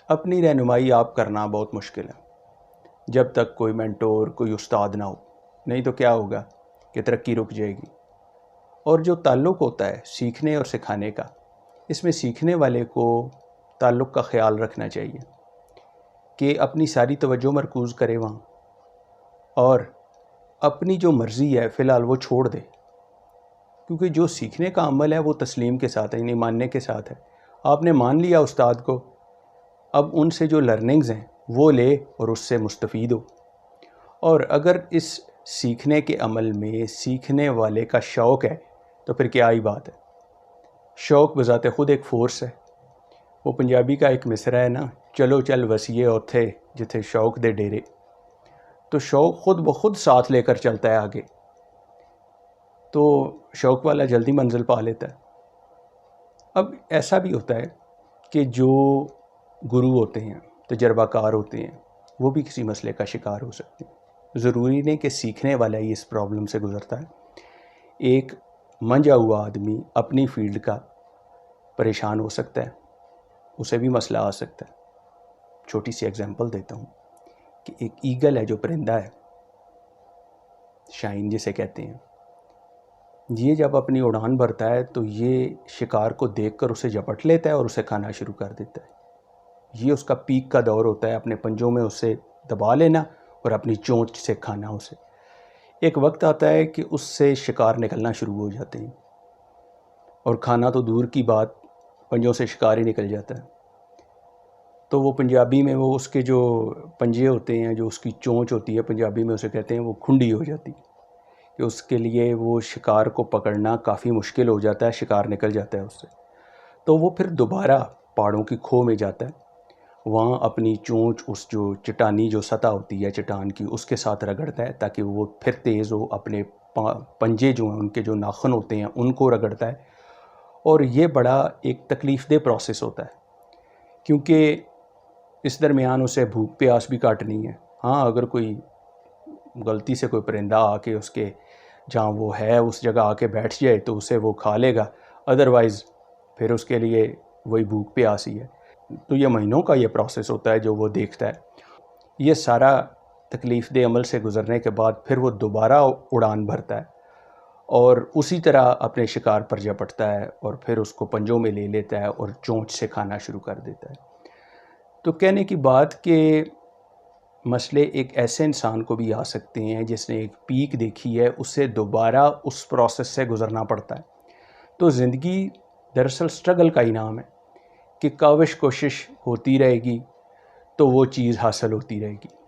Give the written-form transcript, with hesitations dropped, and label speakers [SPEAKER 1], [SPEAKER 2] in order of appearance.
[SPEAKER 1] اپنی رہنمائی آپ کرنا بہت مشکل ہے جب تک کوئی مینٹور، کوئی استاد نہ ہو، نہیں تو کیا ہوگا کہ ترقی رک جائے گی۔ اور جو تعلق ہوتا ہے سیکھنے اور سکھانے کا، اس میں سیکھنے والے کو تعلق کا خیال رکھنا چاہیے کہ اپنی ساری توجہ مرکوز کرے وہاں، اور اپنی جو مرضی ہے فی الحال وہ چھوڑ دے، کیونکہ جو سیکھنے کا عمل ہے وہ تسلیم کے ساتھ ہے، یعنی ماننے کے ساتھ ہے۔ آپ نے مان لیا استاد کو، اب ان سے جو لرننگز ہیں وہ لے اور اس سے مستفید ہو۔ اور اگر اس سیکھنے کے عمل میں سیکھنے والے کا شوق ہے تو پھر کیا ہی بات ہے۔ شوق بذات خود ایک فورس ہے۔ وہ پنجابی کا ایک مصرع ہے نا، چلو چل وسیے اوتھے جتھے شوق دے ڈیرے۔ تو شوق خود بخود ساتھ لے کر چلتا ہے آگے، تو شوق والا جلدی منزل پا لیتا ہے۔ اب ایسا بھی ہوتا ہے کہ جو گرو ہوتے ہیں، تجربہ کار ہوتے ہیں، وہ بھی کسی مسئلے کا شکار ہو سکتے ہیں۔ ضروری نہیں کہ سیکھنے والا ہی اس پرابلم سے گزرتا ہے۔ ایک منجھا ہوا آدمی اپنی فیلڈ کا پریشان ہو سکتا ہے، اسے بھی مسئلہ آ سکتا ہے۔ چھوٹی سی ایگزامپل دیتا ہوں کہ ایک ایگل ہے جو پرندہ ہے، شاہین جسے کہتے ہیں، یہ جب اپنی اڑان بھرتا ہے تو یہ شکار کو دیکھ کر اسے جپٹ لیتا ہے اور اسے کھانا شروع کر دیتا ہے۔ یہ اس کا پیک کا دور ہوتا ہے، اپنے پنجوں میں اسے دبا لینا اور اپنی چونچ سے کھانا اسے۔ ایک وقت آتا ہے کہ اس سے شکار نکلنا شروع ہو جاتے ہیں، اور کھانا تو دور کی بات، پنجوں سے شکار ہی نکل جاتا ہے۔ تو وہ پنجابی میں وہ اس کے جو پنجے ہوتے ہیں، جو اس کی چونچ ہوتی ہے، پنجابی میں اسے کہتے ہیں وہ کھنڈی ہو جاتی، کہ اس کے لیے وہ شکار کو پکڑنا کافی مشکل ہو جاتا ہے، شکار نکل جاتا ہے اس سے۔ تو وہ پھر دوبارہ پہاڑوں کی کھو میں جاتا ہے، وہاں اپنی چونچ اس جو چٹانی جو سطح ہوتی ہے چٹان کی، اس کے ساتھ رگڑتا ہے تاکہ وہ پھر تیز ہو، اپنے پنجے جو ہیں ان کے جو ناخن ہوتے ہیں ان کو رگڑتا ہے۔ اور یہ بڑا ایک تکلیف دہ پروسیس ہوتا ہے، کیونکہ اس درمیان اسے بھوک پیاس بھی کاٹنی ہے۔ ہاں، اگر کوئی غلطی سے کوئی پرندہ آ کے اس کے جہاں وہ ہے اس جگہ آ کے بیٹھ جائے تو اسے وہ کھا لے گا، ادروائز پھر اس کے لیے وہی بھوک پیاس ہی ہے۔ تو یہ مہینوں کا یہ پروسیس ہوتا ہے جو وہ دیکھتا ہے۔ یہ سارا تکلیف دہ عمل سے گزرنے کے بعد پھر وہ دوبارہ اڑان بھرتا ہے اور اسی طرح اپنے شکار پر جپٹتا ہے اور پھر اس کو پنجوں میں لے لیتا ہے اور چونچ سے کھانا شروع کر دیتا ہے۔ تو کہنے کی بات کہ مسئلے ایک ایسے انسان کو بھی آ سکتے ہیں جس نے ایک پیک دیکھی ہے، اسے دوبارہ اس پروسیس سے گزرنا پڑتا ہے۔ تو زندگی دراصل سٹرگل کا ہی نام ہے، کہ کاوش کوشش ہوتی رہے گی تو وہ چیز حاصل ہوتی رہے گی۔